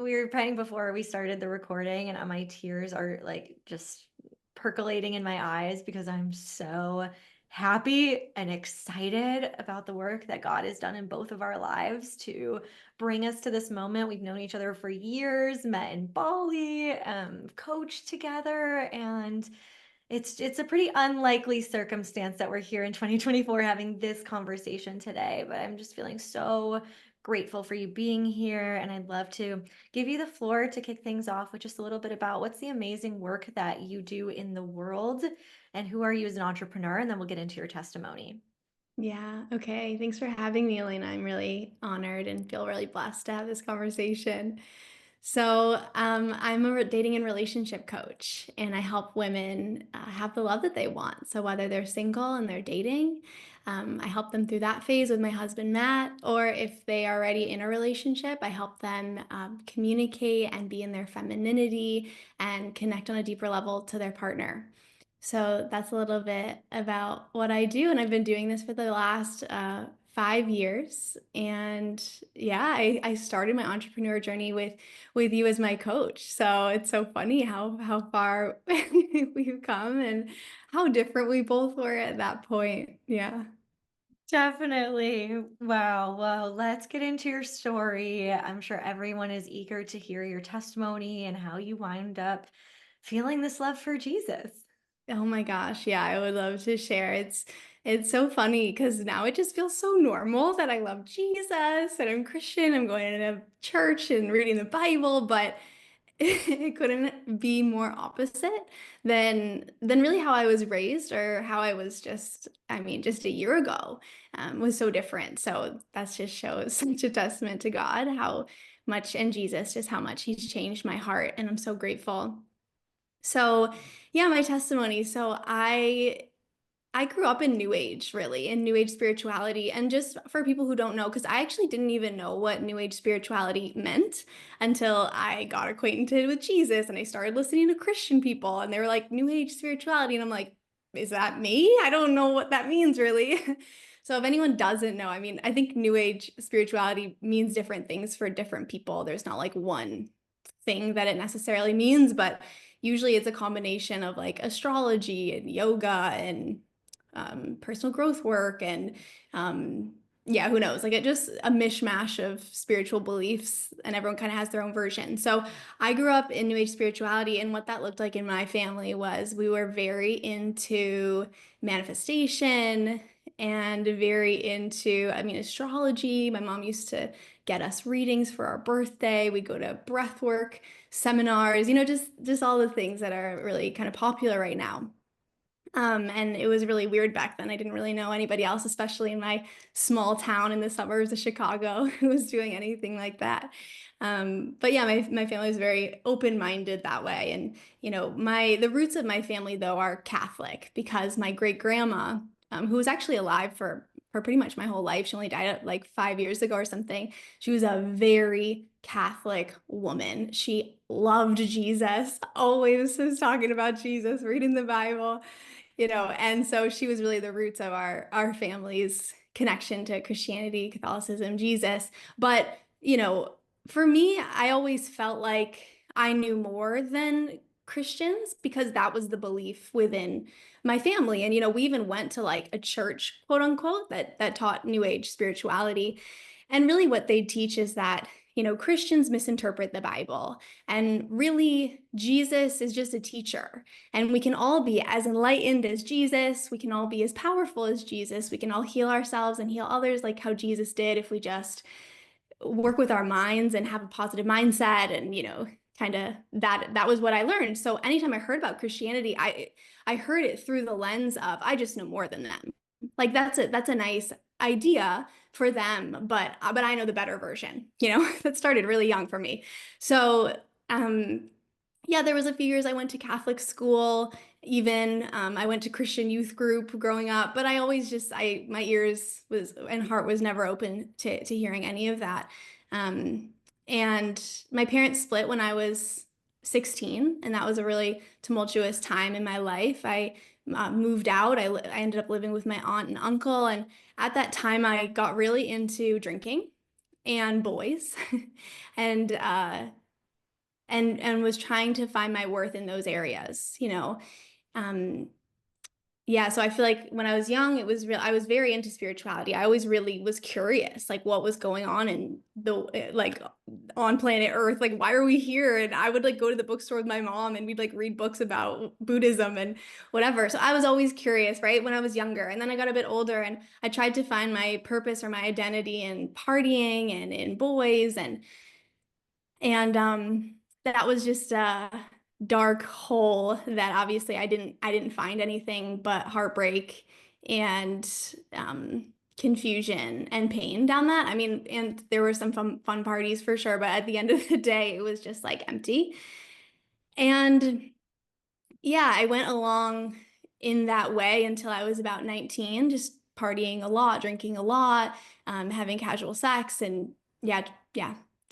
we were praying before we started the recording, and my tears are like just percolating in my eyes because I'm so happy and excited about the work that God has done in both of our lives to bring us to this moment. We've known each other for years, met in Bali, coached together, and it's a pretty unlikely circumstance that we're here in 2024 having this conversation today, but I'm just feeling so grateful for you being here. And I'd love to give you the floor to kick things off with just a little bit about what's the amazing work that you do in the world and who are you as an entrepreneur? And then we'll get into your testimony. Yeah. Okay. Thanks for having me, Elena. I'm really honored and feel really blessed to have this conversation. I'm a dating and relationship coach, and I help women have the love that they want. So, whether they're single and they're dating, I help them through that phase with my husband, Matt, or if they are already in a relationship, I help them communicate and be in their femininity and connect on a deeper level to their partner. So that's a little bit about what I do, and I've been doing this for the last 5 years. And yeah, I started my entrepreneur journey with you as my coach. So it's so funny how far we've come and how different we both were at that point. Yeah. Definitely. Wow. Well, let's get into your story. I'm sure everyone is eager to hear your testimony and how you wind up feeling this love for Jesus. Oh my gosh, yeah, I would love to share. It's so funny because now it just feels so normal that I love Jesus and I'm Christian. I'm going to church and reading the Bible, but it couldn't be more opposite than really how I was raised or how I was just a year ago was so different. So that just shows such a testament to God, how much, and Jesus, just how much He's changed my heart. And I'm so grateful. So, yeah, my testimony. I grew up in New Age, really, in New Age spirituality. And just for people who don't know, because I actually didn't even know what New Age spirituality meant until I got acquainted with Jesus and I started listening to Christian people and they were like, New Age spirituality. And I'm like, is that me? I don't know what that means, really. So if anyone doesn't know, I mean, I think New Age spirituality means different things for different people. There's not like one thing that it necessarily means, but usually it's a combination of like astrology and yoga and personal growth work and yeah, who knows? Like it just a mishmash of spiritual beliefs, and everyone kind of has their own version. So I grew up in New Age spirituality, and what that looked like in my family was we were very into manifestation and very into, I mean, astrology. My mom used to get us readings for our birthday. We go to breath work seminars, just all the things that are really kind of popular right now. And it was really weird back then. I didn't really know anybody else, especially in my small town in the suburbs of Chicago, who was doing anything like that. But yeah, my family was very open-minded that way. And the roots of my family though are Catholic because my great grandma, who was actually alive for pretty much my whole life, she only died like 5 years ago or something. She was a very Catholic woman. She loved Jesus, always was talking about Jesus, reading the Bible. And so she was really the roots of our family's connection to Christianity, Catholicism, Jesus. But, for me, I always felt like I knew more than Christians because that was the belief within my family. And, we even went to like a church, quote unquote, that taught New Age spirituality. And really what they teach is that, Christians misinterpret the Bible. And really, Jesus is just a teacher. And we can all be as enlightened as Jesus. We can all be as powerful as Jesus. We can all heal ourselves and heal others like how Jesus did if we just work with our minds and have a positive mindset. And, kind of that was what I learned. So anytime I heard about Christianity, I heard it through the lens of I just know more than them. Like that's a nice idea for them, but I know the better version. That started really young for me. So yeah, there was a few years I went to Catholic school. Even I went to Christian youth group growing up, but I always my ears was and heart was never open to hearing any of that. Um, and my parents split when I was 16, and that was a really tumultuous time in my life. I moved out. I ended up living with my aunt and uncle, and at that time, I got really into drinking and boys, and and was trying to find my worth in those areas, you know. Um, yeah, so I feel like when I was young, it was real. I was very into spirituality. I always really was curious, like what was going on in the like on planet Earth. Like, why are we here? And I would like go to the bookstore with my mom, and we'd like read books about Buddhism and whatever. So I was always curious, right? When I was younger, and then I got a bit older, and I tried to find my purpose or my identity in partying and in boys, and that was just a dark hole that obviously I didn't find anything but heartbreak and confusion and pain down that. I mean, and there were some fun parties for sure, but at the end of the day, it was just like empty. And yeah, I went along in that way until I was about 19, just partying a lot, drinking a lot, having casual sex, and yeah,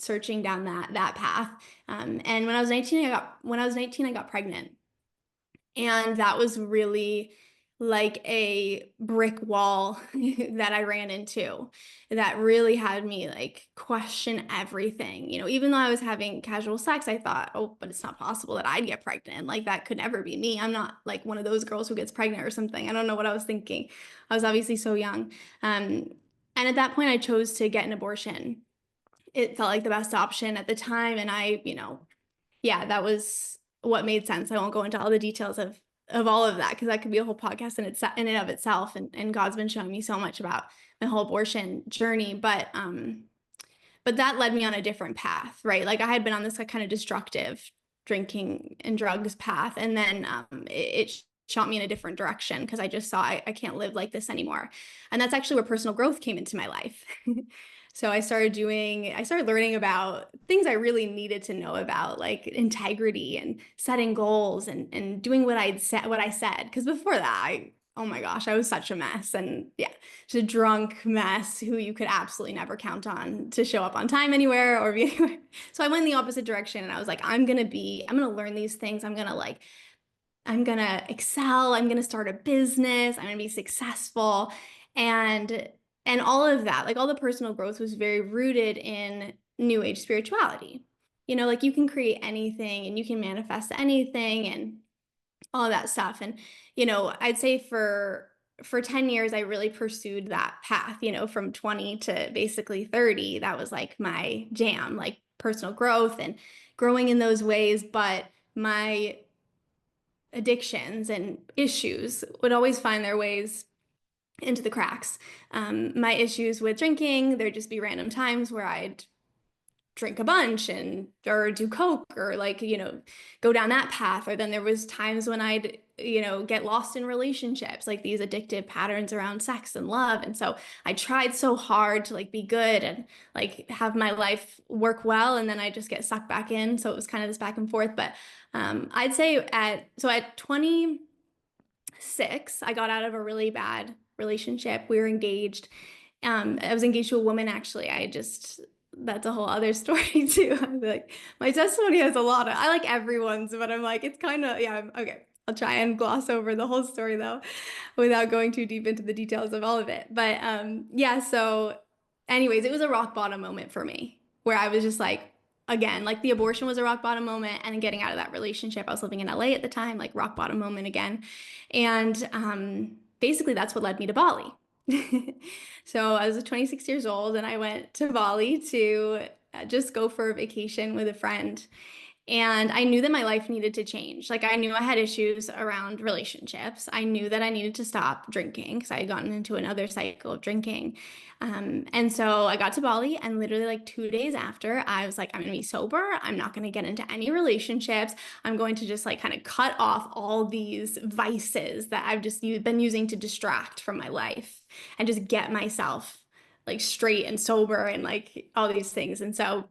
searching down that path. And when I was 19, I got pregnant. And that was really like a brick wall that I ran into that really had me like question everything. You know, even though I was having casual sex, I thought, oh, but it's not possible that I'd get pregnant. Like that could never be me. I'm not like one of those girls who gets pregnant or something. I don't know what I was thinking. I was obviously so young. And at that point, I chose to get an abortion. It felt like the best option at the time. And yeah, that was what made sense. I won't go into all the details of all of that because that could be a whole podcast in and of itself. And God's been showing me so much about my whole abortion journey. But that led me on a different path, right? Like I had been on this like, kind of destructive drinking and drugs path, and then it shot me in a different direction because I just saw I can't live like this anymore. And that's actually where personal growth came into my life. So I started learning about things I really needed to know about, like integrity and setting goals and doing what I said. Because before that, oh my gosh, I was such a mess. And yeah, just a drunk mess who you could absolutely never count on to show up on time anywhere or be anywhere. So I went in the opposite direction and I was like, I'm gonna learn these things. I'm gonna excel. I'm gonna start a business. I'm gonna be successful. And and all of that, like all the personal growth was very rooted in new age spirituality. You know, like you can create anything and you can manifest anything and all of that stuff. And, you know, I'd say for 10 years, I really pursued that path, you know, from 20 to basically 30. That was like my jam, like personal growth and growing in those ways. But my addictions and issues would always find their ways into the cracks. My issues with drinking, there'd just be random times where I'd drink a bunch and or do coke or like go down that path, or then there was times when I'd get lost in relationships, like these addictive patterns around sex and love. And so I tried so hard to like be good and like have my life work well, and then I just get sucked back in. So it was kind of this back and forth. But I'd say at 26 I got out of a really bad relationship. We were engaged. I was engaged to a woman, actually. That's a whole other story too. I'm like, my testimony has a lot of, I like everyone's, but I'm like, it's kind of, yeah, okay. I'll try and gloss over the whole story though, without going too deep into the details of all of it. But yeah, so anyways, it was a rock bottom moment for me where I was just like, again, like the abortion was a rock bottom moment, and getting out of that relationship. I was living in LA at the time, like rock bottom moment again. And basically that's what led me to Bali. So I was 26 years old and I went to Bali to just go for a vacation with a friend. And I knew that my life needed to change. Like I knew I had issues around relationships. I knew that I needed to stop drinking because I had gotten into another cycle of drinking. And so I got to Bali, and literally like 2 days after, I was like, I'm gonna be sober. I'm not gonna get into any relationships. I'm going to just like kind of cut off all these vices that I've just been using to distract from my life and just get myself like straight and sober and like all these things. And so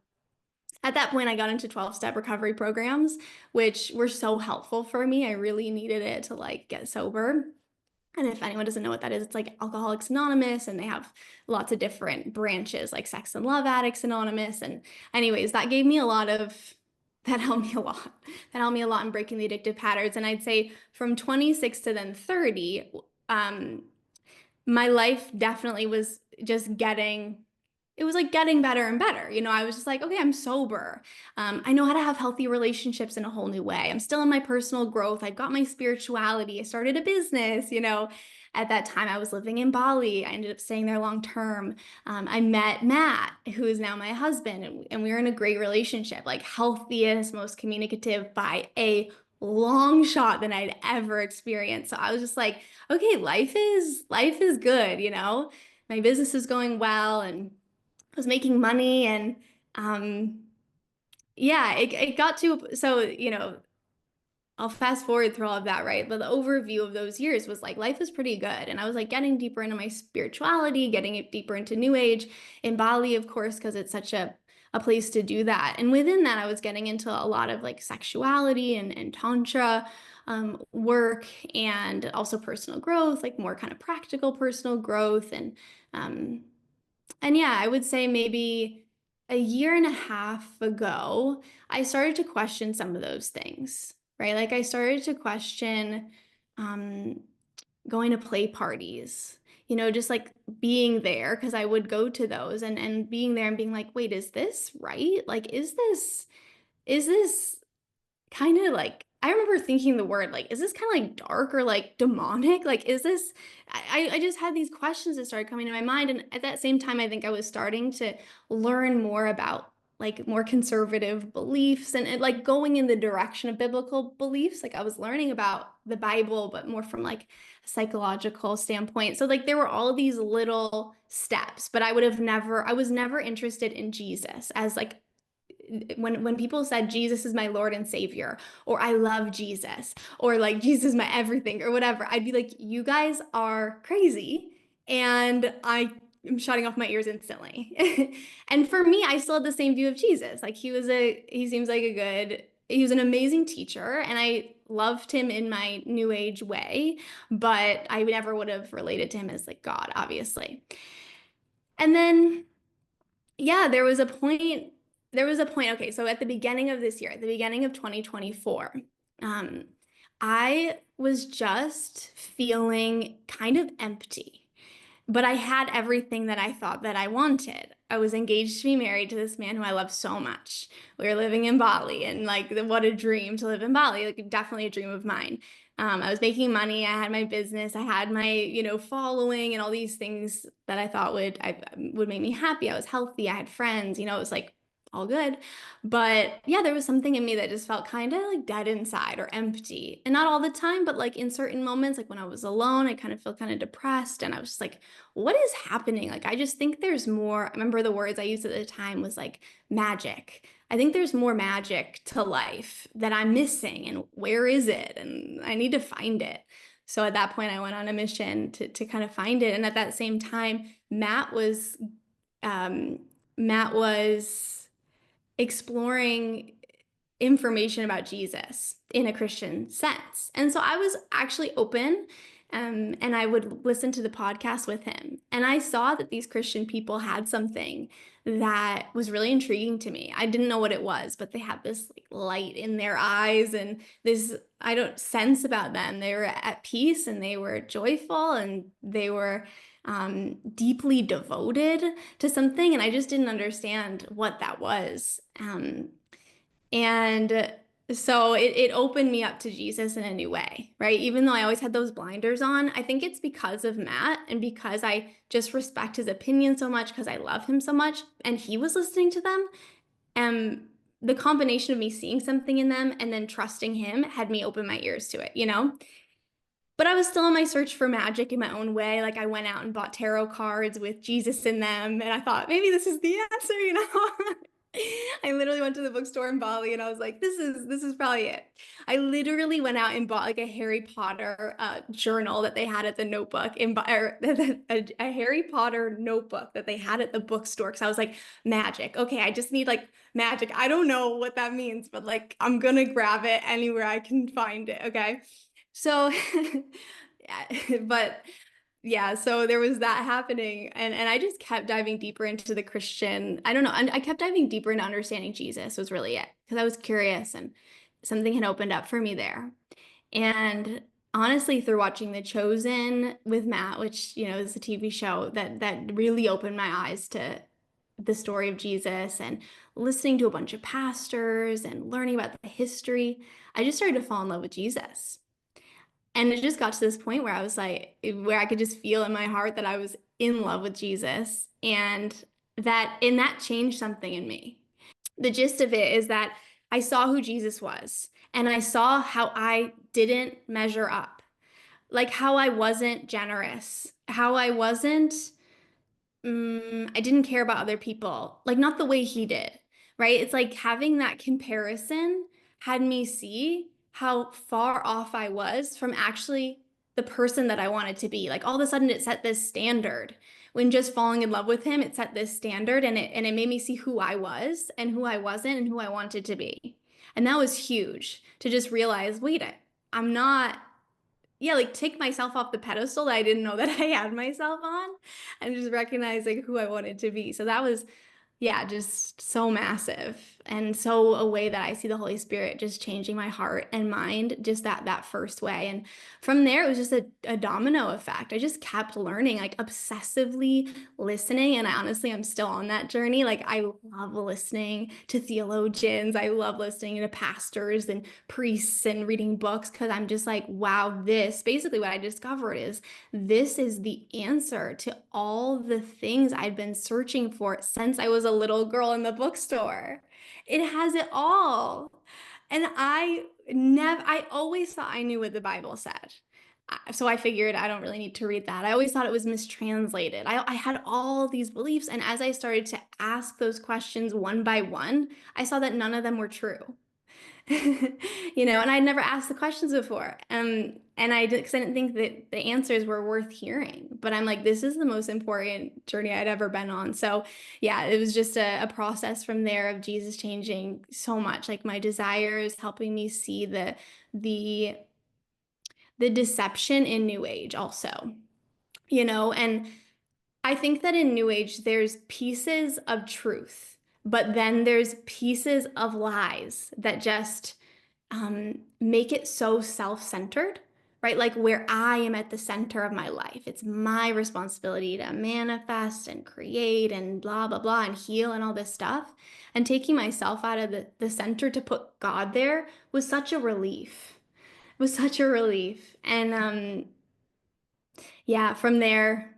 at that point, I got into 12-step recovery programs, which were so helpful for me. I really needed it to like get sober. And if anyone doesn't know what that is, it's like Alcoholics Anonymous, and they have lots of different branches like Sex and Love Addicts Anonymous. And anyways, that helped me a lot. That helped me a lot in breaking the addictive patterns. And I'd say from 26 to then 30, my life definitely was just getting it was like getting better and better. I was just like, okay, I'm sober. I know how to have healthy relationships in a whole new way. I'm still in my personal growth. I've got my spirituality. I started a business. At that time, I was living in Bali. I ended up staying there long term. I met Matt, who is now my husband, and we were in a great relationship, like healthiest, most communicative by a long shot than I'd ever experienced. So I was just like, okay, life is good. My business is going well, and was making money. And um yeah, it got to, so I'll fast forward through all of that, right? But the overview of those years was like life was pretty good. And I was like getting deeper into my spirituality, getting it deeper into New Age in Bali, of course, because it's such a place to do that. And within that, I was getting into a lot of like sexuality and tantra work, and also personal growth, like more kind of practical personal growth. Um, and yeah, I would say maybe a year and a half ago, I started to question some of those things, right? Like I started to question um, going to play parties, just like being there, because I would go to those, and being there and being like, wait, is this right? Like, is this kind of like, I remember thinking the word like, is this kind of like dark or like demonic? Like, is this, I just had these questions that started coming to my mind. And at that same time, I think I was starting to learn more about like more conservative beliefs, and like going in the direction of biblical beliefs. Like I was learning about the Bible, but more from like a psychological standpoint. So like there were all of these little steps, but I was never interested in Jesus as like, when people said Jesus is my Lord and Savior, or I love Jesus, or like Jesus is my everything, or whatever, I'd be like, you guys are crazy. And I am shutting off my ears instantly. And for me, I still had the same view of Jesus. Like he seems like he was an amazing teacher, and I loved him in my new age way, but I never would have related to him as like God, obviously. And then yeah, there was a point. Okay, so at the beginning of this year, at the beginning of 2024, um, I was just feeling kind of empty, but I had everything that I thought that I wanted. I was engaged to be married to this man who I love so much. We were living in Bali, and like, what a dream to live in Bali, like definitely a dream of mine. I was making money. I had my business. I had my, following and all these things that I thought would make me happy. I was healthy. I had friends. It was like all good. But yeah, there was something in me that just felt kind of like dead inside or empty. And not all the time, but like in certain moments, like when I was alone, I kind of feel kind of depressed. And I was just like, what is happening? Like, I just think there's more. I remember the words I used at the time was like magic. I think there's more magic to life that I'm missing, and where is it? And I need to find it. So at that point, I went on a mission to kind of find it. And at that same time, um, Matt was exploring information about Jesus in a Christian sense. And so I was actually open, and I would listen to the podcast with him. And I saw that these Christian people had something that was really intriguing to me. I didn't know what it was, but they had this like light in their eyes, and this, I don't sense about them. They were at peace, and they were joyful, and they were deeply devoted to something. And I just didn't understand what that was. And so it opened me up to Jesus in a new way, right? Even though I always had those blinders on, I think it's because of Matt, and because I just respect his opinion so much, because I love him so much, and he was listening to them. And the combination of me seeing something in them and then trusting him had me open my ears to it. But I was still on my search for magic in my own way. Like I went out and bought tarot cards with Jesus in them, and I thought maybe this is the answer. I literally went to the bookstore in Bali, and I was like, this is probably it. I literally went out and bought like a Harry Potter journal that they had at the notebook or a Harry Potter notebook that they had at the bookstore, because I was like, magic. Okay, I just need like magic. I don't know what that means, but like I'm gonna grab it anywhere I can find it. Okay. So, yeah, but yeah, so there was that happening, and I just kept diving deeper into the Christian. I don't know, and I kept diving deeper into understanding Jesus was really it, because I was curious, and something had opened up for me there. And honestly, through watching The Chosen with Matt, which, is a TV show that really opened my eyes the story of Jesus and listening to a bunch of pastors and learning about the history, I just started to fall in love with Jesus. And it just got to this point where I was like, where I could just feel in my heart that I was in love with Jesus and that changed something in me. The gist of it is that I saw who Jesus was and I saw how I didn't measure up, like how I wasn't generous, how I wasn't I didn't care about other people, like not the way he did, right? It's like having that comparison had me see how far off I was from actually the person that I wanted to be. Like all of a sudden it set this standard. When just falling in love with him, it set this standard and it made me see who I was and who I wasn't and who I wanted to be. And that was huge to just realize, wait, I'm not yeah, like take myself off the pedestal that I didn't know that I had myself on and just recognizing who I wanted to be. So that was, yeah, just so massive and so a way that I see the Holy Spirit just changing my heart and mind just that first way. And from there, it was just a domino effect. I just kept learning, like obsessively listening. And I honestly, I'm still on that journey. Like I love listening to theologians. I love listening to pastors and priests and reading books because I'm just like, wow, this basically what I discovered is this is the answer to all the things I'd been searching for since I was a little girl in the bookstore. It has it all. And I always thought I knew what the Bible said. So I figured I don't really need to read that. I always thought it was mistranslated. I had all these beliefs. And as I started to ask those questions one by one, I saw that none of them were true. And I'd never asked the questions before. And I did because I didn't think that the answers were worth hearing. But I'm like, this is the most important journey I'd ever been on. So yeah, it was just a process from there of Jesus changing so much, like my desires, helping me see the the deception in New Age also, and I think that in New Age, there's pieces of truth, but then there's pieces of lies that just make it so self-centered, right? Like where I am at the center of my life. It's my responsibility to manifest and create and blah, blah, blah, and heal and all this stuff. And taking myself out of the center to put God there was such a relief. It was such a relief. And yeah, from there,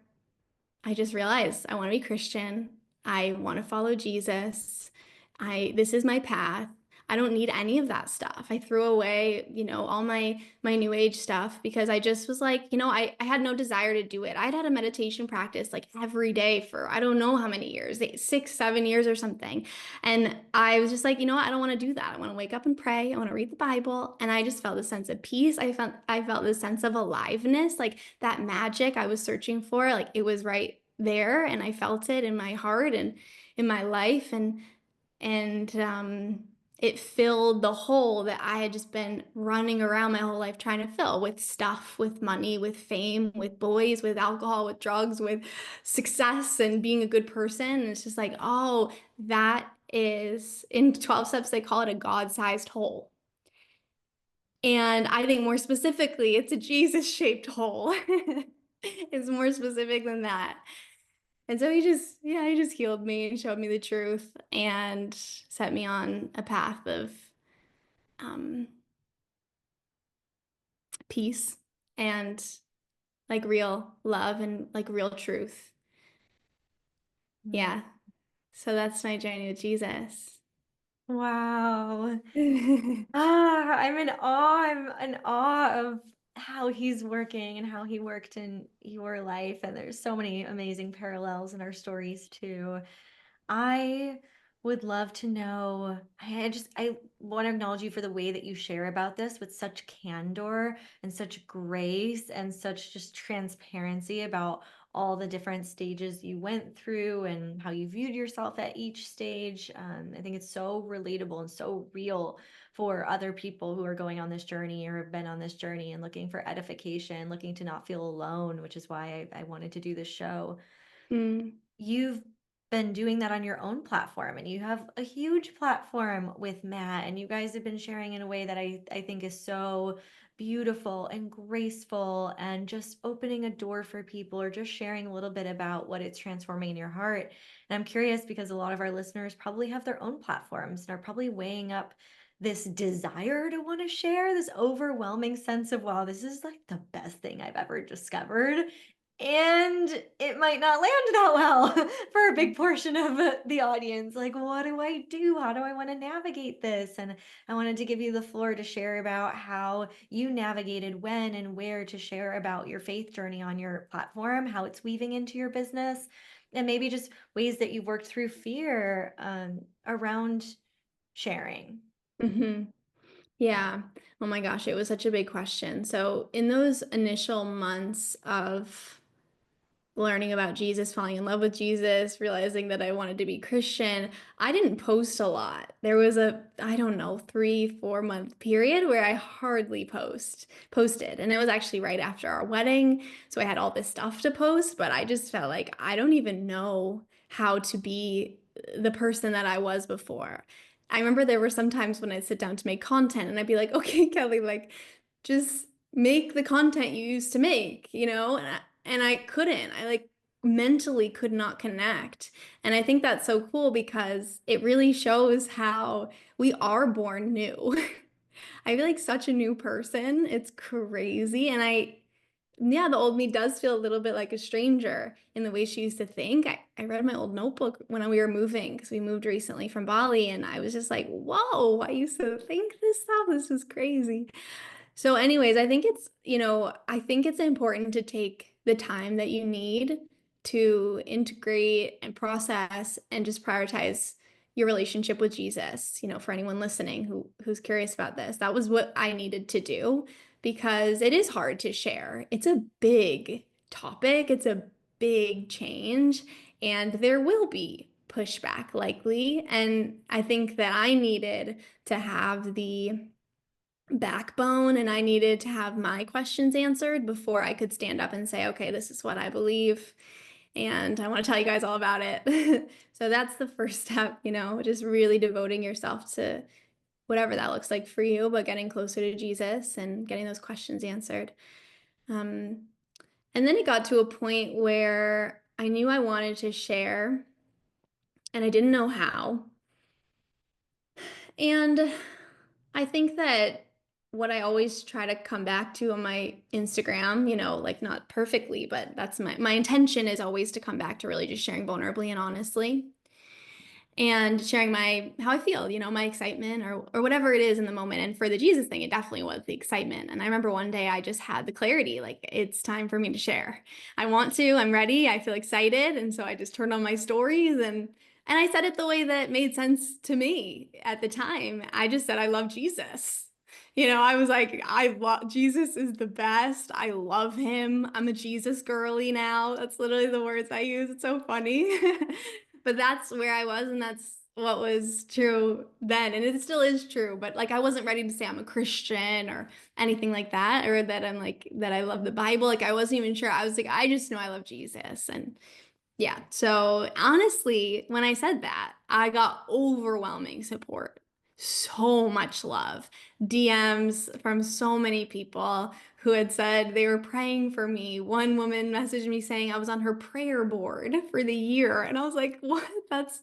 I just realized I want to be Christian. I want to follow Jesus. This is my path. I don't need any of that stuff. I threw away, all my new age stuff because I just was like, I had no desire to do it. I'd had a meditation practice like every day for I don't know how many years, 6, 7 years or something. And I was just like, I don't want to do that. I want to wake up and pray. I want to read the Bible. And I just felt a sense of peace. I felt this sense of aliveness, like that magic I was searching for, like it was right there and I felt it in my heart and in my life and it filled the hole that I had just been running around my whole life trying to fill with stuff, with money, with fame, with boys, with alcohol, with drugs, with success and being a good person. And it's just like, oh, that is in 12 steps, they call it a God-sized hole. And I think more specifically, it's a Jesus-shaped hole. It's more specific than that. And so he just healed me and showed me the truth and set me on a path of um, peace and like real love and like real truth. Mm. Yeah. So that's my journey with Jesus. Wow. I'm in awe. I'm in awe of how he's working and how he worked in your life. And there's so many amazing parallels in our stories too. I would love to know. I want to acknowledge you for the way that you share about this with such candor and such grace and such just transparency about all the different stages you went through and how you viewed yourself at each stage. I think it's so relatable and so real for other people who are going on this journey or have been on this journey and looking for edification, looking to not feel alone, which is why I wanted to do this show. Mm, You've been doing that on your own platform, and you have a huge platform with Matt, and you guys have been sharing in a way that I think is so beautiful and graceful, and just opening a door for people, or just sharing a little bit about what it's transforming in your heart. And I'm curious because a lot of our listeners probably have their own platforms and are probably weighing up this desire to want to share, this overwhelming sense of, wow, this is like the best thing I've ever discovered. And it might not land that well for a big portion of the audience. Like, what do I do? How do I want to navigate this? And I wanted to give you the floor to share about how you navigated when and where to share about your faith journey on your platform, how it's weaving into your business, and maybe just ways that you've worked through fear around sharing. Mhm. Yeah. Oh my gosh, it was such a big question. So, in those initial months of learning about Jesus, falling in love with Jesus, realizing that I wanted to be Christian, I didn't post a lot. There was a, I don't know, 3, 4 month period where I hardly posted. And it was actually right after our wedding. So I had all this stuff to post, but I just felt like I don't even know how to be the person that I was before. I remember there were some times when I'd sit down to make content and I'd be like, okay, Kelley, like just make the content you used to make, and I couldn't. I like mentally could not connect. And I think that's so cool because it really shows how we are born new. I feel like such a new person. It's crazy. Yeah, the old me does feel a little bit like a stranger in the way she used to think. I read my old notebook when we were moving because we moved recently from Bali, and I was just like, whoa, I used to think this stuff. This was crazy. So, anyways, I think it's important to take the time that you need to integrate and process and just prioritize your relationship with Jesus, for anyone listening who's curious about this. That was what I needed to do because it is hard to share. It's a big topic, it's a big change, and there will be pushback likely. And I think that I needed to have the backbone and I needed to have my questions answered before I could stand up and say, okay, this is what I believe. And I want to tell you guys all about it. So that's the first step, just really devoting yourself to whatever that looks like for you, but getting closer to Jesus and getting those questions answered. Um, and then it got to a point where I knew I wanted to share and I didn't know how. And I think that what I always try to come back to on my Instagram, like not perfectly, but that's my intention is always to come back to really just sharing vulnerably and honestly and sharing how I feel, my excitement or whatever it is in the moment. And for the Jesus thing, it definitely was the excitement. And I remember one day I just had the clarity, like it's time for me to share. I want to, I'm ready, I feel excited. And so I just turned on my stories and I said it the way that made sense to me at the time. I just said I love Jesus. I was like, I love Jesus is the best. I love him. I'm a Jesus girly now. That's literally the words I use. It's so funny. But that's where I was, and that's what was true then. And it still is true. But like, I wasn't ready to say I'm a Christian or anything like that, or that I'm like, that I love the Bible. Like, I wasn't even sure. I was like, I just know I love Jesus. And yeah. So honestly, when I said that, I got overwhelming support. So much love. DMs from so many people who had said they were praying for me. One woman messaged me saying I was on her prayer board for the year. And I was like, what? That's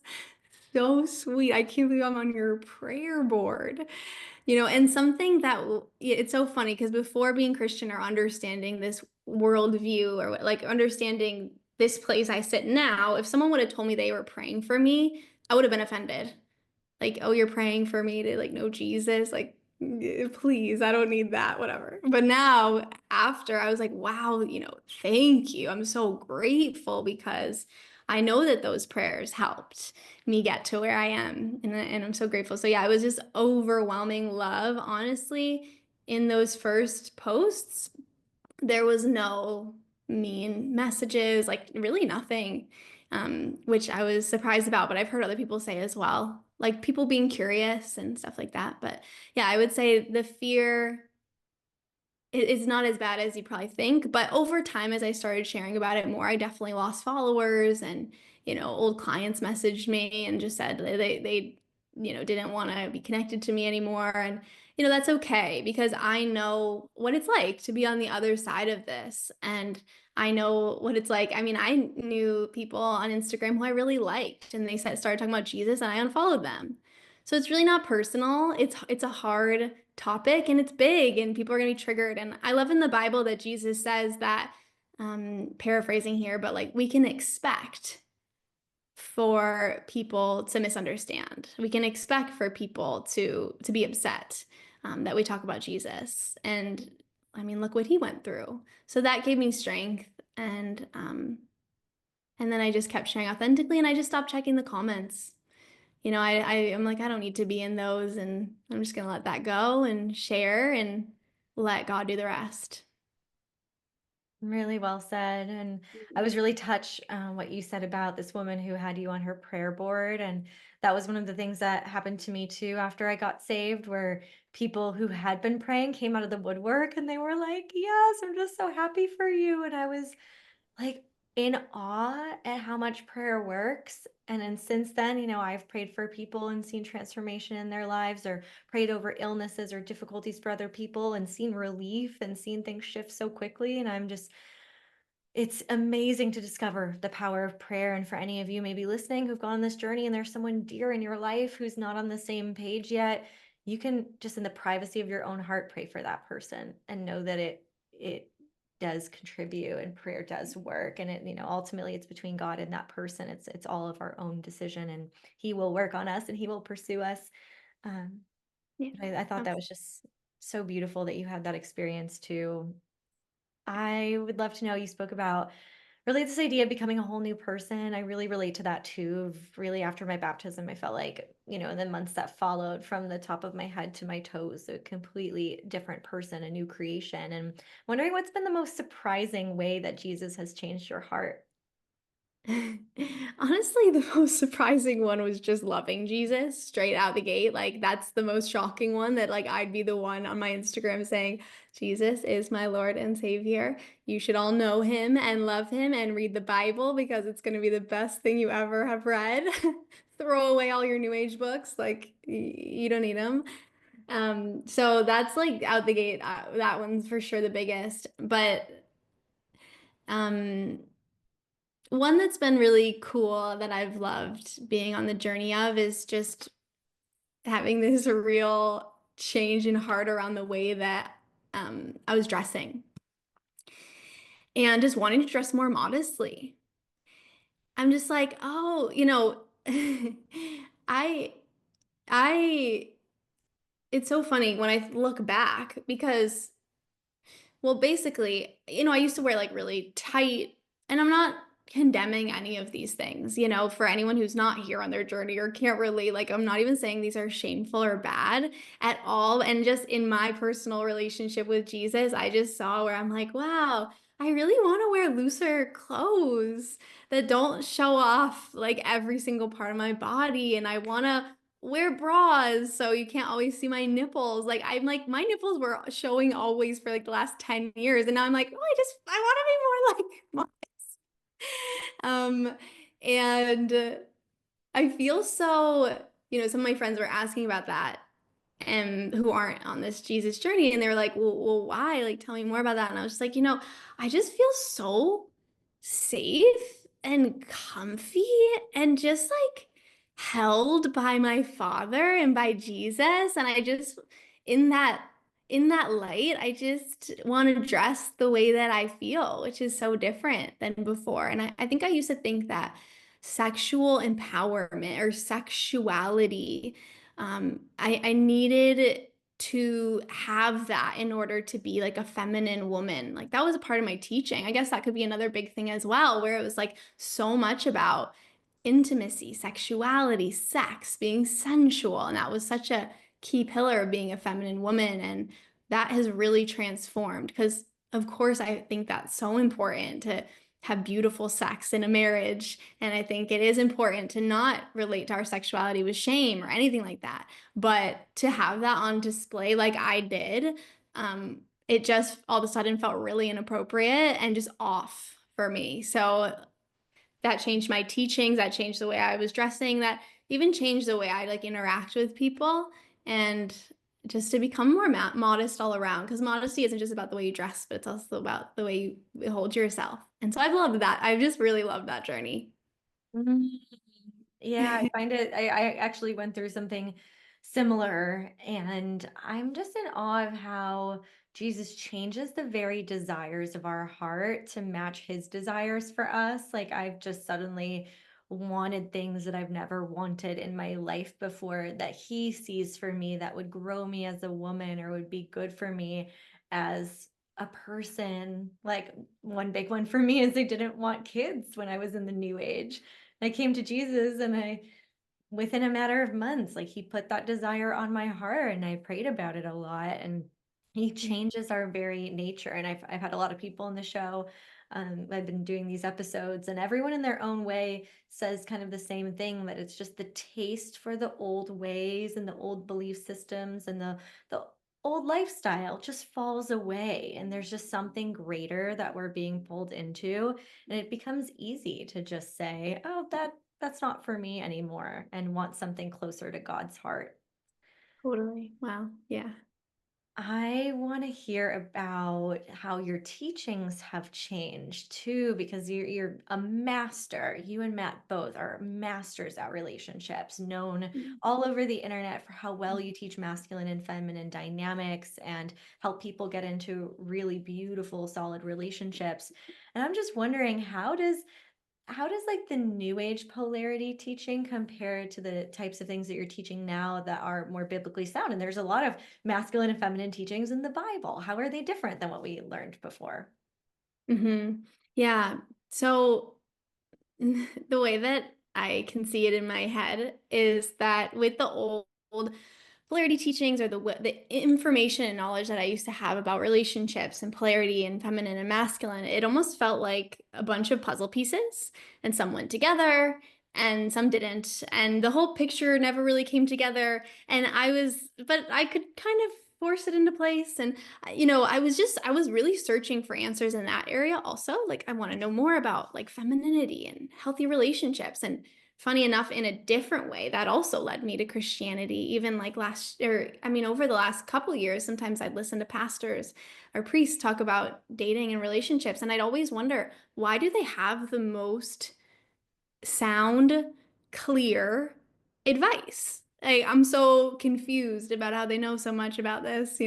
so sweet. I can't believe I'm on your prayer board. And something it's so funny because before being Christian or understanding this worldview or like understanding this place I sit now, if someone would have told me they were praying for me, I would have been offended. Like, oh, you're praying for me to like know Jesus, like please, I don't need that, whatever. But now after I was like, wow, thank you. I'm so grateful because I know that those prayers helped me get to where I am. And I'm so grateful. So yeah, it was just overwhelming love, honestly, in those first posts. There was no mean messages, like really nothing, which I was surprised about, but I've heard other people say as well, like people being curious and stuff like that. But yeah, I would say the fear is not as bad as you probably think. But over time, as I started sharing about it more, I definitely lost followers and, old clients messaged me and just said they didn't want to be connected to me anymore. And, that's okay because I know what it's like to be on the other side of this. And I know what it's like. I mean, I knew people on Instagram who I really liked, and they started talking about Jesus, and I unfollowed them. So it's really not personal. It's a hard topic, and it's big, and people are going to be triggered. And I love in the Bible that Jesus says that, paraphrasing here, but like we can expect for people to misunderstand. We can expect for people to be upset, that we talk about Jesus. And I mean, look what he went through. So that gave me strength. And then I just kept sharing authentically, and I just stopped checking the comments. I'm like, I don't need to be in those, and I'm just gonna let that go and share and let God do the rest. Really well said. And I was really touched what you said about this woman who had you on her prayer board. And that was one of the things that happened to me too after I got saved, where people who had been praying came out of the woodwork and they were like, "Yes, I'm just so happy for you." And I was like in awe at how much prayer works. And then since then, I've prayed for people and seen transformation in their lives, or prayed over illnesses or difficulties for other people and seen relief and seen things shift so quickly. And it's amazing to discover the power of prayer. And for any of you maybe listening who've gone on this journey and there's someone dear in your life who's not on the same page yet, you can just in the privacy of your own heart pray for that person and know that it does contribute and prayer does work. And ultimately it's between God and that person. It's all of our own decision, and he will work on us and he will pursue us. Um, Yeah, but I thought that was just so beautiful that you had that experience too. I would love to know, you spoke about really this idea of becoming a whole new person. I really relate to that too. Really, after my baptism, I felt like, in the months that followed, from the top of my head to my toes, a completely different person, a new creation. And wondering what's been the most surprising way that Jesus has changed your heart. honestly, the most surprising one was just loving Jesus straight out the gate. Like that's the most shocking one, that like I'd be the one on my Instagram saying, Jesus is my Lord and Savior. You should all know him and love him and read the Bible because it's going to be the best thing you ever have read. Throw away all your New Age books, like you don't need them. So that's like out the gate. That one's for sure the biggest. But um one that's been really cool that I've loved being on the journey of is just having this real change in heart around the way that, I was dressing, and just wanting to dress more modestly. I'm just like, oh, I, I, it's so funny when I look back because, well, basically, I used to wear like really tight, and I'm not condemning any of these things, for anyone who's not here on their journey or can't relate. Like, I'm not even saying these are shameful or bad at all. And just in my personal relationship with Jesus, I just saw where I'm like, wow, I really want to wear looser clothes that don't show off like every single part of my body. And I want to wear bras so you can't always see my nipples. Like I'm like my nipples were showing always for like the last 10 years, and now I'm like, oh, I want to be more like and I feel so, some of my friends were asking about that and who aren't on this Jesus journey, and they were like, well, why? Like tell me more about that. And I was just like, I just feel so safe and comfy and just like held by my father and by Jesus. And I just in that in that light, I just want to dress the way that I feel, which is so different than before. And I think I used to think that sexual empowerment or sexuality, I needed to have that in order to be like a feminine woman. Like that was a part of my teaching. I guess that could be another big thing as well, where it was like so much about intimacy, sexuality, sex, being sensual. And that was such a key pillar of being a feminine woman. And that has really transformed because, of course, I think that's so important to have beautiful sex in a marriage. And I think it is important to not relate to our sexuality with shame or anything like that. But to have that on display like I did, it just all of a sudden felt really inappropriate and just off for me. So that changed my teachings, that changed the way I was dressing, that even changed the way I like interact with people, and just to become more modest all around. Because modesty isn't just about the way you dress, but it's also about the way you hold yourself. And so I've loved that. I've just really loved that journey. Mm, yeah, I find it, I actually went through something similar, and I'm just in awe of how Jesus changes the very desires of our heart to match his desires for us. Like, I've just suddenly wanted things that I've never wanted in my life before, that he sees for me, that would grow me as a woman or would be good for me as a person. Like, one big one for me is I didn't want kids when I was in the new age. I came to Jesus, and within a matter of months, like, he put that desire on my heart, and I prayed about it a lot, and he changes our very nature. And I've had a lot of people in the show. I've been doing these episodes, and everyone in their own way says kind of the same thing, that it's just the taste for the old ways and the old belief systems and the old lifestyle just falls away, and there's just something greater that we're being pulled into, and it becomes easy to just say, oh, that's not for me anymore, and want something closer to God's heart. Totally. Wow. Yeah. I want to hear about how your teachings have changed too, because you're a master. You and Matt both are masters at relationships, known all over the internet for how well you teach masculine and feminine dynamics and help people get into really beautiful, solid relationships. And I'm just wondering, how does like the new age polarity teaching compare to the types of things that you're teaching now that are more biblically sound? And there's a lot of masculine and feminine teachings in the Bible. How are they different than what we learned before? Yeah. So the way that I can see it in my head is that with the old polarity teachings, or the information and knowledge that I used to have about relationships and polarity and feminine and masculine, it almost felt like a bunch of puzzle pieces, and some went together and some didn't, and the whole picture never really came together. And but I could kind of force it into place. And I was really searching for answers in that area also. Like, I want to know more about like femininity and healthy relationships. And funny enough, in a different way, that also led me to Christianity. Even like over the last couple years, sometimes I'd listen to pastors or priests talk about dating and relationships, and I'd always wonder, why do they have the most sound, clear advice? Like, I'm so confused about how they know so much about this.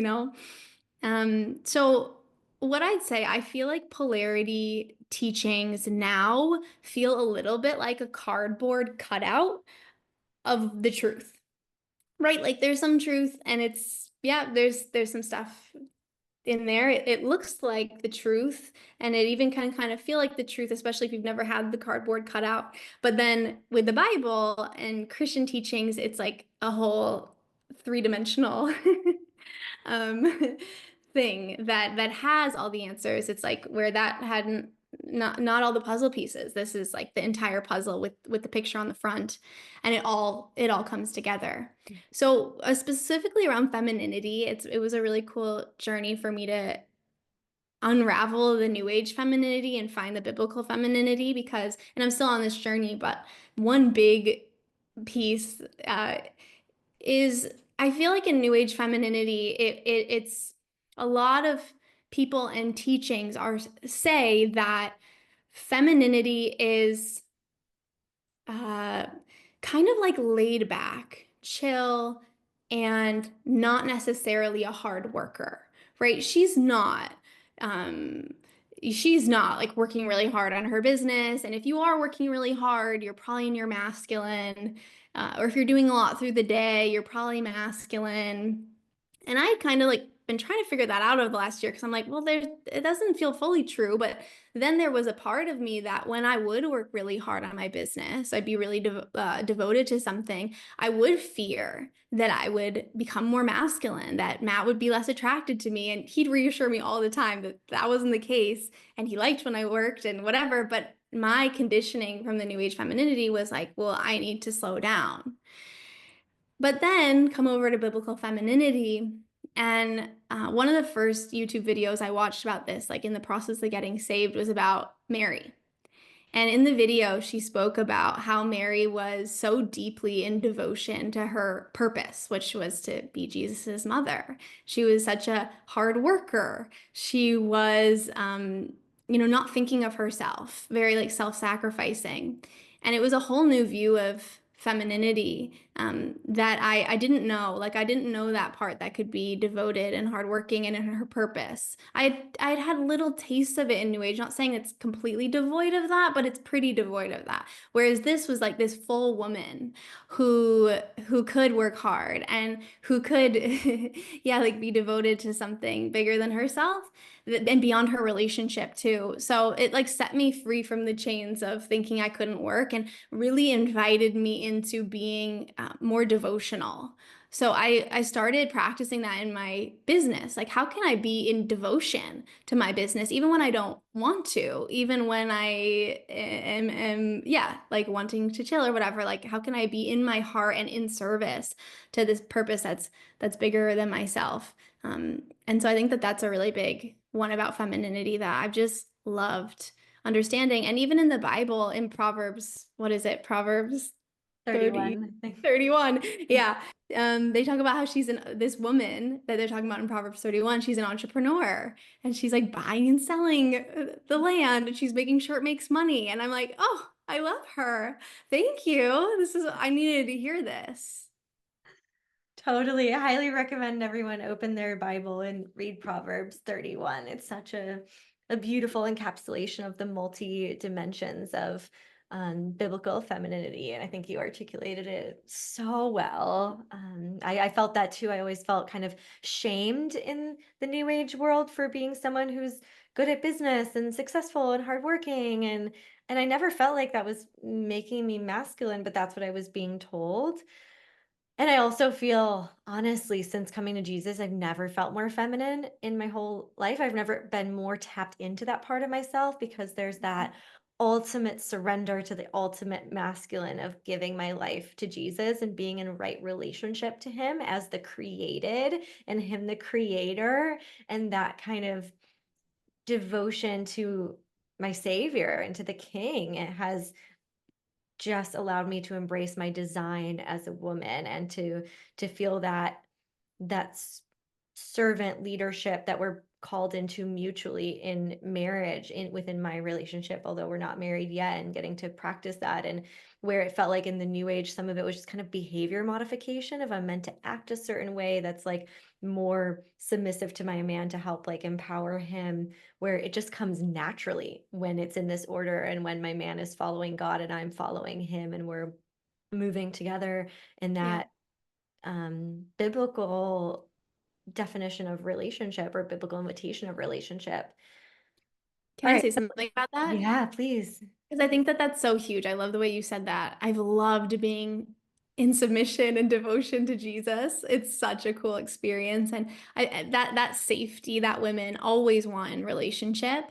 So what I'd say, I feel like polarity teachings now feel a little bit like a cardboard cutout of the truth, right? Like, there's some truth, and yeah, there's some stuff in there. It looks like the truth, and it even can kind of feel like the truth, especially if you've never had the cardboard cut out. But then with the Bible and Christian teachings, it's like a whole three-dimensional um, thing that has all the answers. It's like where that hadn't not all the puzzle pieces. This is like the entire puzzle with the picture on the front, and it all comes together. So specifically around femininity, it was a really cool journey for me to unravel the new age femininity and find the biblical femininity, because, and I'm still on this journey, but one big piece is, I feel like in new age femininity, it's a lot of people and teachings are say that femininity is uh, kind of like laid back, chill, and not necessarily a hard worker, right? Um, she's not like working really hard on her business. And if you are working really hard, you're probably in your masculine. Or if you're doing a lot through the day, you're probably masculine. And I kind of like been trying to figure that out over the last year, because I'm like, well, it doesn't feel fully true. But then there was a part of me that when I would work really hard on my business, I'd be really devoted to something, I would fear that I would become more masculine, that Matt would be less attracted to me. And he'd reassure me all the time that that wasn't the case. And he liked when I worked and whatever. But my conditioning from the new age femininity was like, well, I need to slow down. But then come over to biblical femininity. And one of the first YouTube videos I watched about this, like in the process of getting saved, was about Mary. And in the video, she spoke about how Mary was so deeply in devotion to her purpose, which was to be Jesus's mother. She was such a hard worker. She was, not thinking of herself, very like self-sacrificing. And it was a whole new view of femininity that I didn't know. Like I didn't know that part that could be devoted and hardworking and in her purpose. I'd had little tastes of it in New Age. Not saying it's completely devoid of that, but it's pretty devoid of that. Whereas this was like this full woman who could work hard and who could yeah, like be devoted to something bigger than herself and beyond her relationship too. So it like set me free from the chains of thinking I couldn't work and really invited me into being more devotional. So I started practicing that in my business. Like, how can I be in devotion to my business, even when I don't want to, even when I am yeah, like wanting to chill or whatever. Like, how can I be in my heart and in service to this purpose that's bigger than myself? And so I think that that's a really big one about femininity that I've just loved understanding. And even in the Bible, in Proverbs, what is it? Proverbs 30, 31, I think. 31. Yeah. They talk about how this woman that they're talking about in Proverbs 31, she's an entrepreneur and she's like buying and selling the land and she's making sure it makes money. And I'm like, oh, I love her. Thank you. I needed to hear this. Totally. I highly recommend everyone open their Bible and read Proverbs 31. It's such a beautiful encapsulation of the multi dimensions of biblical femininity. And I think you articulated it so well. I felt that too. I always felt kind of shamed in the New Age world for being someone who's good at business and successful and hardworking. And I never felt like that was making me masculine, but that's what I was being told. And I also feel, honestly, since coming to Jesus, I've never felt more feminine in my whole life. I've never been more tapped into that part of myself because there's that ultimate surrender to the ultimate masculine of giving my life to Jesus and being in right relationship to him as the created and him the creator, and that kind of devotion to my savior and to the king. It has just allowed me to embrace my design as a woman and to feel that servant leadership that we're called into mutually in marriage within my relationship, although we're not married yet, and getting to practice that. And where it felt like in the new age some of it was just kind of behavior modification, if I'm meant to act a certain way that's like more submissive to my man to help like empower him, where it just comes naturally when it's in this order and when my man is following God and I'm following him and we're moving together in Yeah. that biblical definition of relationship or biblical invitation of relationship. Can All I right. say something about that? Yeah, please. Because I think that that's so huge. I love the way you said that. I've loved being in submission and devotion to Jesus. It's such a cool experience. And that safety that women always want in relationship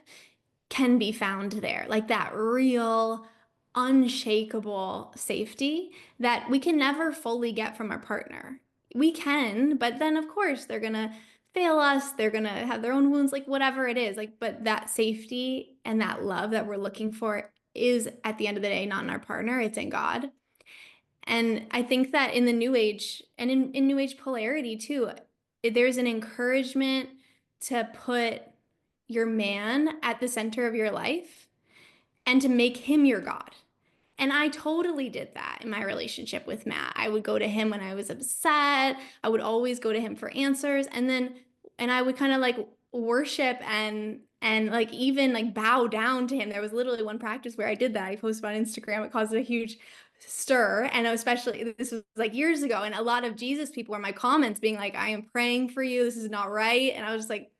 can be found there. Like that real, unshakable safety that we can never fully get from our partner. We can, but then of course they're gonna fail us, they're gonna have their own wounds, like whatever it is. Like, but that safety and that love that we're looking for is at the end of the day not in our partner, it's in God. And I think that in the new age and in new age polarity too, there's an encouragement to put your man at the center of your life and to make him your God. And I totally did that in my relationship with Matt. I would go to him when I was upset. I would always go to him for answers. And I would kind of like worship and like even like bow down to him. There was literally one practice where I did that. I posted on Instagram. It caused a huge stir. And especially this was like years ago. And a lot of Jesus people were in my comments being like, I am praying for you. This is not right. And I was just like,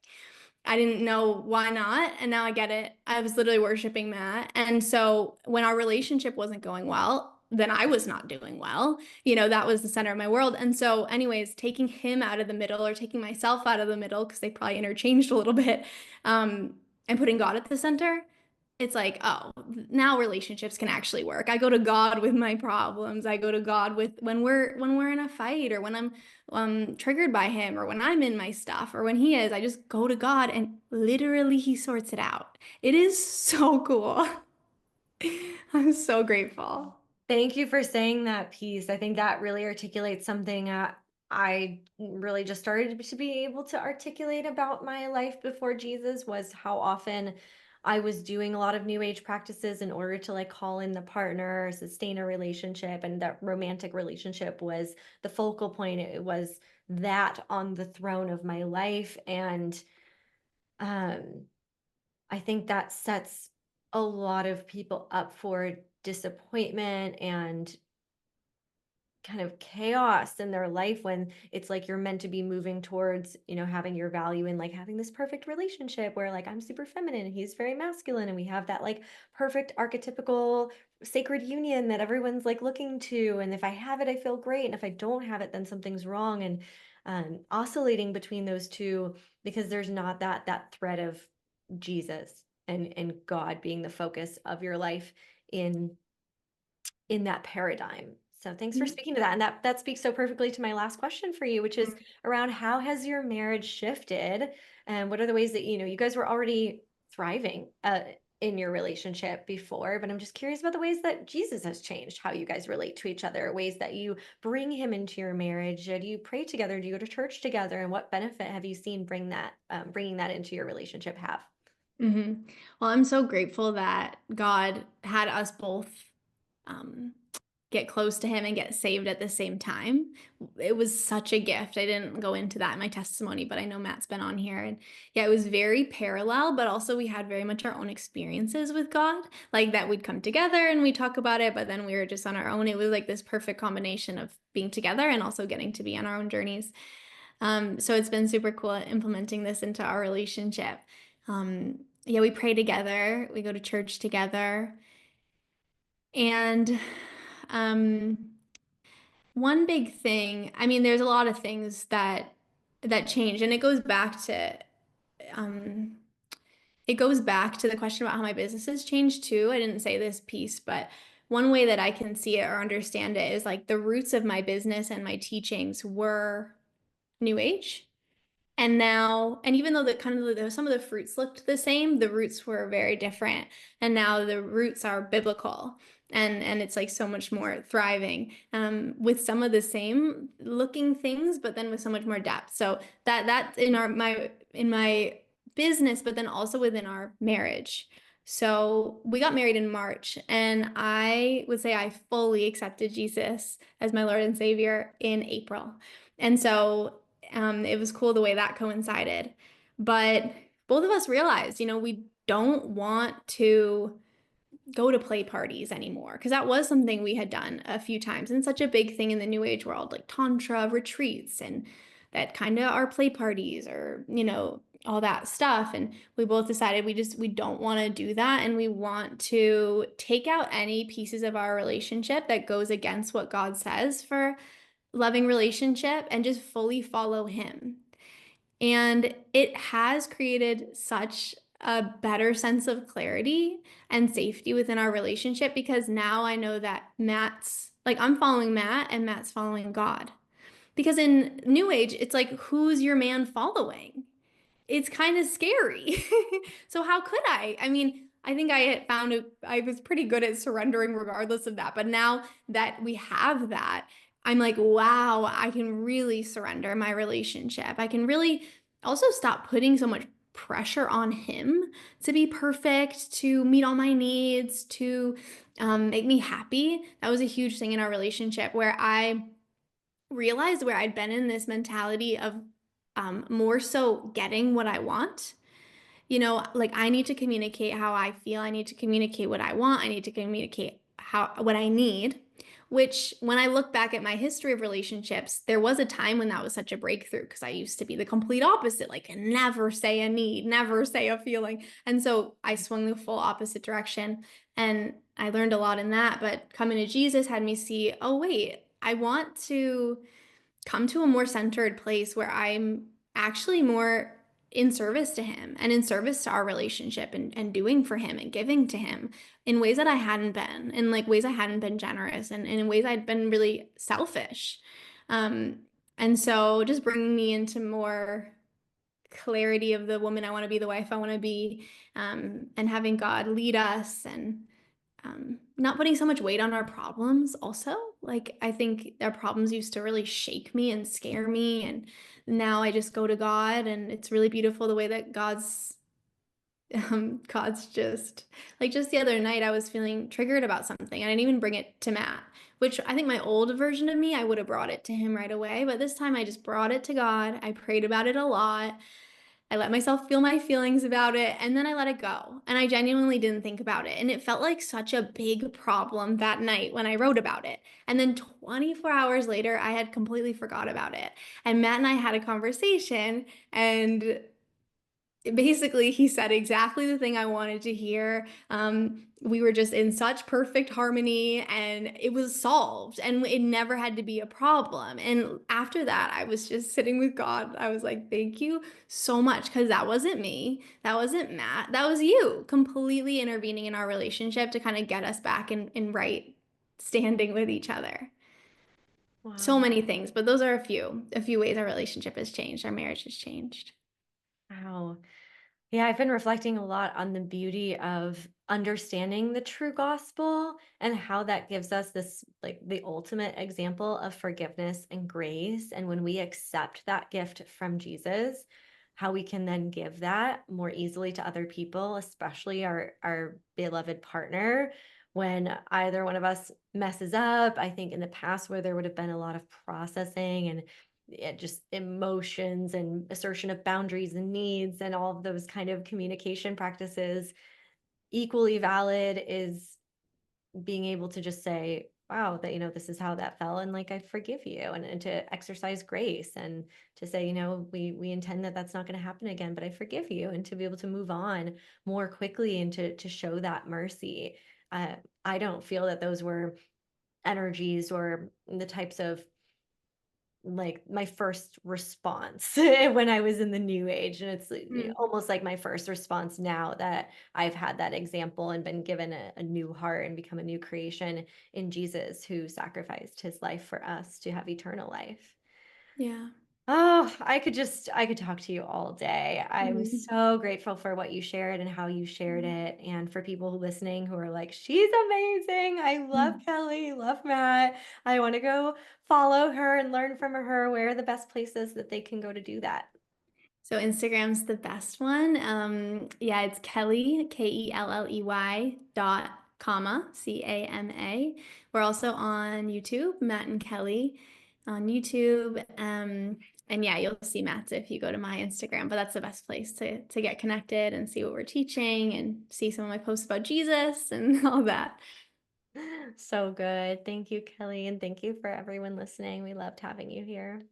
I didn't know why not. And now I get it. I was literally worshiping Matt. And so when our relationship wasn't going well, then I was not doing well. That was the center of my world. And so, anyways, taking him out of the middle or taking myself out of the middle, because they probably interchanged a little bit, and putting God at the center, it's like, oh, now relationships can actually work. I go to God with my problems. I go to God with when we're in a fight or when I'm triggered by him or when I'm in my stuff or when he is. I just go to God and literally he sorts it out. It is so cool. I'm so grateful. Thank you for saying that piece. I think that really articulates something I really just started to be able to articulate about my life before Jesus, was how often I was doing a lot of new age practices in order to like call in the partner, sustain a relationship, and that romantic relationship was the focal point. It was that on the throne of my life. And um I think that sets a lot of people up for disappointment and kind of chaos in their life when it's like you're meant to be moving towards, having your value and like having this perfect relationship where like I'm super feminine and he's very masculine, and we have that like perfect archetypical sacred union that everyone's like looking to. And if I have it, I feel great. And if I don't have it, then something's wrong. And oscillating between those two, because there's not that thread of Jesus and God being the focus of your life in that paradigm. So thanks for speaking to that. And that speaks so perfectly to my last question for you, which is around how has your marriage shifted, and what are the ways that, you guys were already thriving in your relationship before, but I'm just curious about the ways that Jesus has changed how you guys relate to each other, ways that you bring him into your marriage. Do you pray together? Do you go to church together? And what benefit have you seen bringing that into your relationship have? Mhm. Well, I'm so grateful that God had us both um, get close to him and get saved at the same time. It was such a gift. I didn't go into that in my testimony, but I know Matt's been on here. And yeah, it was very parallel, but also we had very much our own experiences with God, like that we'd come together and we talk about it, but then we were just on our own. It was like this perfect combination of being together and also getting to be on our own journeys. So it's been super cool implementing this into our relationship. Yeah, we pray together, we go to church together. And one big thing, I mean, there's a lot of things that change, and um, it goes back to the question about how my business has changed too. I didn't say this piece, but one way that I can see it or understand it is like the roots of my business and my teachings were New Age. And now, and even though some of the fruits looked the same, the roots were very different. And now the roots are biblical, and it's like so much more thriving with some of the same looking things, but then with so much more depth. So that's in my business, but then also within our marriage. So we got married in March, and I would say I fully accepted Jesus as my Lord and Savior in April. And so it was cool the way that coincided. But both of us realized, we don't want to go to play parties anymore because that was something we had done a few times and such a big thing in the new age world, like tantra retreats and that kind of are play parties or, all that stuff. And we both decided we don't want to do that. And we want to take out any pieces of our relationship that goes against what God says for loving relationship and just fully follow him. And it has created such a better sense of clarity and safety within our relationship because now I know that I'm following Matt and Matt's following God. Because in New Age, it's like, who's your man following? It's kind of scary. So how could I? I mean, I think I was pretty good at surrendering regardless of that. But now that we have that, I'm like, wow, I can really surrender my relationship. I can really also stop putting so much pressure on him to be perfect, to meet all my needs, to make me happy. That was a huge thing in our relationship where I realized where I'd been in this mentality of more so getting what I want. Like I need to communicate how I feel. I need to communicate what I want. I need to communicate what I need. Which, when I look back at my history of relationships, there was a time when that was such a breakthrough because I used to be the complete opposite, like never say a need, never say a feeling. And so I swung the full opposite direction. And I learned a lot in that. But coming to Jesus had me see, oh, wait, I want to come to a more centered place where I'm actually more in service to him and in service to our relationship and doing for him and giving to him in ways that I hadn't been, in like ways I hadn't been generous and in ways I'd been really selfish. Um, and so just bringing me into more clarity of the woman I want to be, the wife I want to be, and having God lead us and not putting so much weight on our problems also. Like, I think our problems used to really shake me and scare me, and now I just go to God, and it's really beautiful the way that God's just like, just the other night, I was feeling triggered about something. I didn't even bring it to Matt, which I think my old version of me, I would have brought it to him right away. But this time I just brought it to God. I prayed about it a lot. I let myself feel my feelings about it, and then I let it go. And I genuinely didn't think about it. And it felt like such a big problem that night when I wrote about it. And then 24 hours later, I had completely forgot about it. And Matt and I had a conversation, and basically he said exactly the thing I wanted to hear. We were just in such perfect harmony, and it was solved, and it never had to be a problem. And after that, I was just sitting with God. I was like, thank you so much, because that wasn't me, that wasn't Matt, that was you completely intervening in our relationship to kind of get us back in right standing with each other. So Wow. many things, but those are a few ways our relationship has changed, our marriage has changed. Wow. Yeah, I've been reflecting a lot on the beauty of understanding the true gospel and how that gives us this, like, the ultimate example of forgiveness and grace. And when we accept that gift from Jesus, how we can then give that more easily to other people, especially our beloved partner. When either one of us messes up, I think in the past where there would have been a lot of processing and just emotions and assertion of boundaries and needs and all of those kind of communication practices, equally valid is being able to just say, wow, that, this is how that fell, and like, I forgive you, and to exercise grace, and to say, we intend that that's not going to happen again, but I forgive you, and to be able to move on more quickly, and to show that mercy. I don't feel that those were energies or the types of, like, my first response when I was in the new age. And it's almost like my first response now that I've had that example and been given a new heart and become a new creation in Jesus, who sacrificed his life for us to have eternal life. Yeah. Oh, I could talk to you all day. I was Mhm. so grateful for what you shared and how you shared it. And for people who listening who are like, she's amazing. I love Mhm. Kelley, love Matt. I want to go follow her and learn from her. Where are the best places that they can go to do that? So Instagram's the best one. Yeah, it's Kelley, Kelley dot comma, Cama. We're also on YouTube, Matt and Kelley on YouTube. And yeah, you'll see Matt's if you go to my Instagram, but that's the best place to get connected and see what we're teaching and see some of my posts about Jesus and all that. So good. Thank you, Kelley. And thank you for everyone listening. We loved having you here.